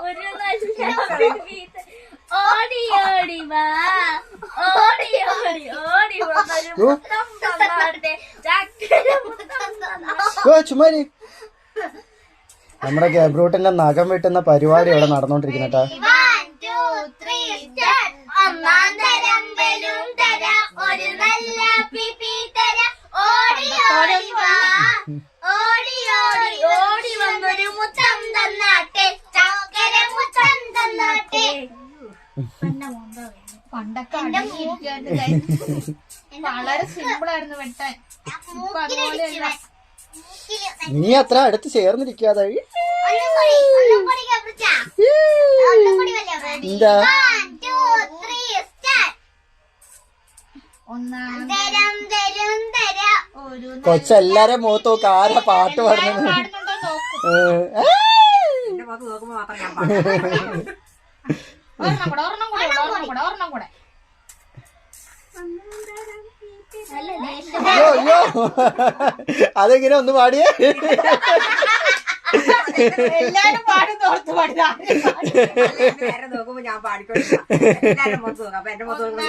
ഒരു ഓടി ഓടി വാ ഓടി ഓടി ഓടി വന്നൊരു മുത്തം തന്നാട്ടെ ചക്കര മുത്തം തന്നാ. ചുമ്മാരി നമ്മുടെ ഗബ്രൂട്ടിന്റെ നഖം വെട്ടുന്ന പരിപാടി ഇവിടെ നടന്നോണ്ടിരിക്കുന്ന കേട്ടാ. ഒന്നാം തരം ബലൂൺ തരാം ഒരു നല്ല പിപി തരാം ഓടി ഓടി വാ ഓടി ഓടി ഓടി വന്നൊരു മുത്തം തന്നാട്ടെ ചക്കര മുത്തം തന്നാട്ടെ. പണ്ടൊക്കെ വളരെ സിമ്പിൾ ആയിരുന്നു വെട്ടാൻ. ഇപ്പൊ അതുപോലെയല്ല. നീ അത്ര അടുത്ത് ചേർന്നിരിക്കാതെ എന്താ കൊച്ചെല്ലാരും മുഖത്ത് നോക്ക് ആരാ പാട്ട് പാടുന്നത്. അയ്യോ അതെങ്ങനെ ഒന്ന് പാടിയേ. എല്ലാരും പാടും തോർത്ത് പാടില്ല. നോക്കുമ്പോ ഞാൻ പാടിക്കോട്ടെ. എല്ലാരും മുഖത്ത് നോക്കാം. അപ്പൊ എന്റെ മുഖത്ത് നോക്കുമ്പോ